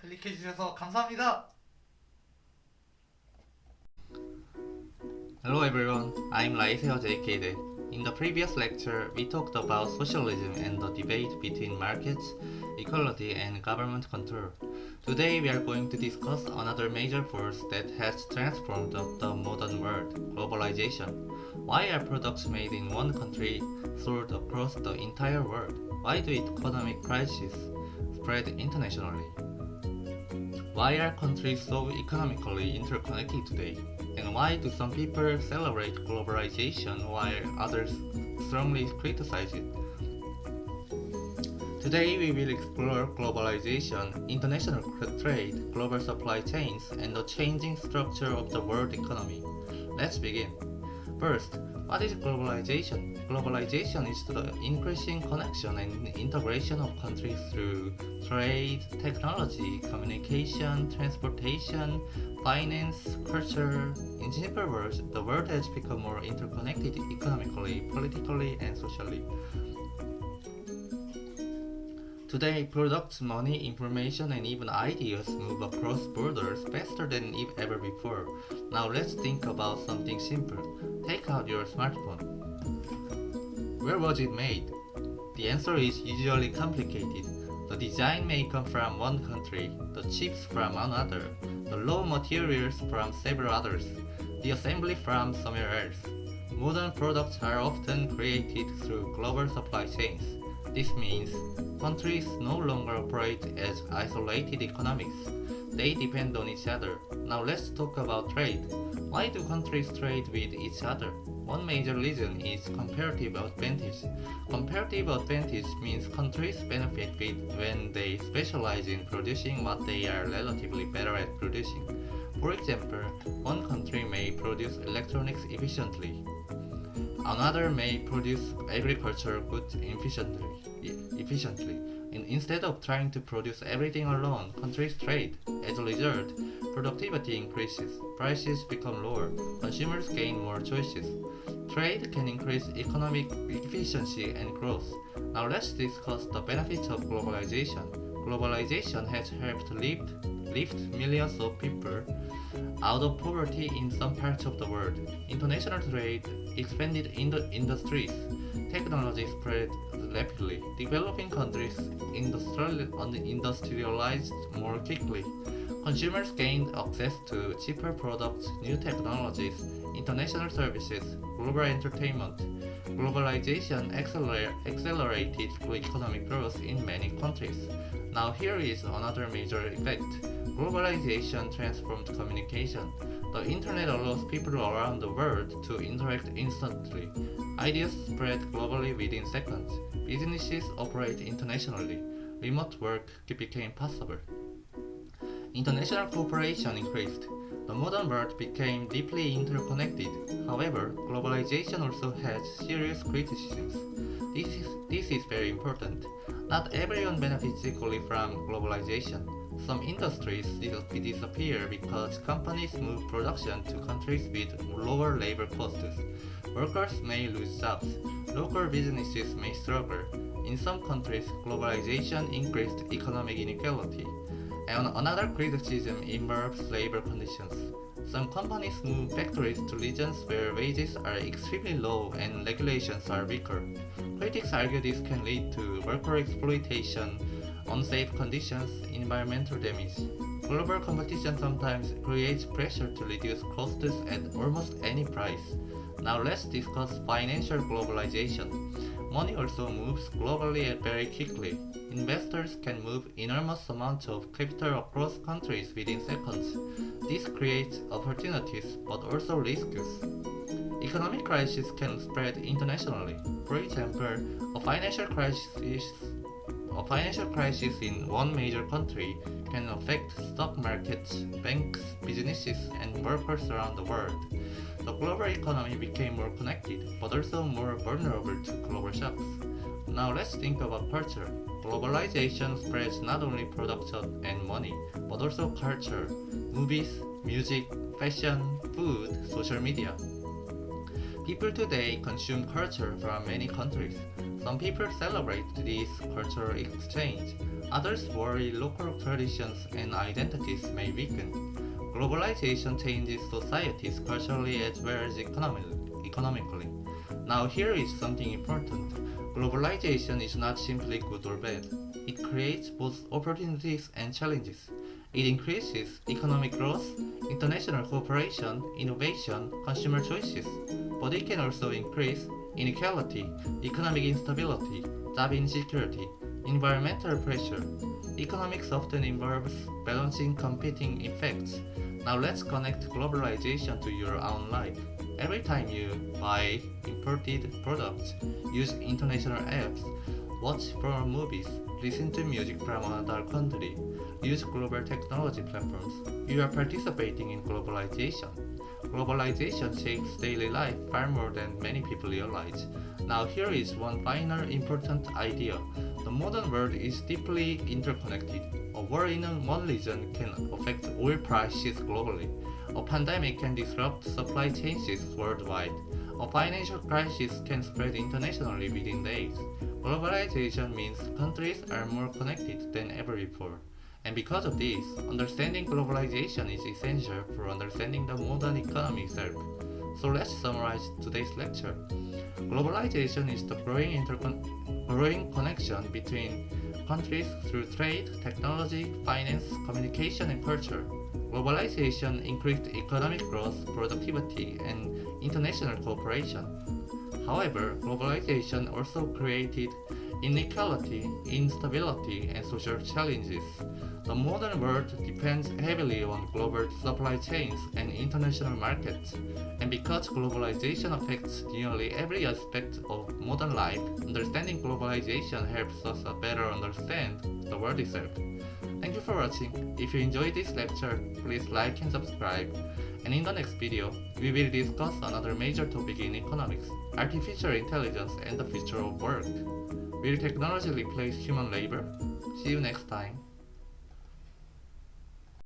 클릭해주셔서 감사합니다. Hello everyone, I'm Laiseo JKD. In the previous lecture, we talked about socialism and the debate between markets, equality, and government control. Today we are going to discuss another major force that has transformed the modern world, globalization. Why are products made in one country sold across the entire world? Why do economic crises spread internationally? Why are countries so economically interconnected today? And why do some people celebrate globalization while others strongly criticize it? Today we will explore globalization, international trade, global supply chains, and the changing structure of the world economy. Let's begin. First, what is globalization? Globalization is the increasing connection and integration of countries through trade, technology, communication, transportation, finance, culture. In simple words, the world has become more interconnected economically, politically, and socially. Today, products, money, information, and even ideas move across borders faster than ever before. Now let's think about something simple. Take out your smartphone. Where was it made? The answer is usually complicated. The design may come from one country, the chips from another, the raw materials from several others, the assembly from somewhere else. Modern products are often created through global supply chains. This means countries no longer operate as isolated economies. They depend on each other. Now let's talk about trade. Why do countries trade with each other? One major reason is comparative advantage. Comparative advantage means countries benefit when they specialize in producing what they are relatively better at producing. For example, one country may produce electronics efficiently. Another may produce agricultural goods efficiently. And instead of trying to produce everything alone, countries trade. As a result, productivity increases, prices become lower, consumers gain more choices. Trade can increase economic efficiency and growth. Now let's discuss the benefits of globalization. Globalization has helped lift millions of people out of poverty in some parts of the world. International trade expanded industries. Technology spread rapidly. Developing countries industrialized more quickly. Consumers gained access to cheaper products, new technologies, international services, global entertainment. Globalization accelerated economic growth in many countries. Now here is another major effect. Globalization transformed communication. The internet allows people around the world to interact instantly. Ideas spread globally within seconds. Businesses operate internationally. Remote work became possible. International cooperation increased. The modern world became deeply interconnected. However, globalization also has serious criticisms. This is very important. Not everyone benefits equally from globalization. Some industries disappear because companies move production to countries with lower labor costs. Workers may lose jobs. Local businesses may struggle. In some countries, globalization increased economic inequality. And another criticism involves labor conditions. Some companies move factories to regions where wages are extremely low and regulations are weaker. Critics argue this can lead to worker exploitation, unsafe conditions, environmental damage. Global competition sometimes creates pressure to reduce costs at almost any price. Now let's discuss financial globalization. Money also moves globally very quickly. Investors can move enormous amounts of capital across countries within seconds. This creates opportunities but also risks. Economic crises can spread internationally. For example, a financial crisis in one major country can affect stock markets, banks, businesses, and workers around the world. The global economy became more connected, but also more vulnerable to global shocks. Now let's think about culture. Globalization spreads not only production and money, but also culture, movies, music, fashion, food, social media. People today consume culture from many countries. Some people celebrate this cultural exchange. Others worry local traditions and identities may weaken. Globalization changes societies culturally as well as economically. Now here is something important. Globalization is not simply good or bad. It creates both opportunities and challenges. It increases economic growth, international cooperation, innovation, consumer choices. But it can also increase inequality, economic instability, job insecurity, environmental pressure. Economics often involves balancing competing effects. Now let's connect globalization to your own life. Every time you buy imported products, use international apps, watch foreign movies, listen to music from another country, use global technology platforms, you are participating in globalization. Globalization shapes daily life far more than many people realize. Now here is one final important idea. The modern world is deeply interconnected. A war in one region can affect oil prices globally. A pandemic can disrupt supply chains worldwide. A financial crisis can spread internationally within days. Globalization means countries are more connected than ever before. And because of this, understanding globalization is essential for understanding the modern economy itself. So let's summarize today's lecture. Globalization is the growing connection between countries through trade, technology, finance, communication, and culture. Globalization increased economic growth, productivity, and international cooperation. However, globalization also created inequality, instability, and social challenges. The modern world depends heavily on global supply chains and international markets, and because globalization affects nearly every aspect of modern life, understanding globalization helps us better understand the world itself. Thank you for watching. If you enjoyed this lecture, please like and subscribe. And in the next video, we will discuss another major topic in economics, artificial intelligence and the future of work. Will technology replace human labor? See you next time.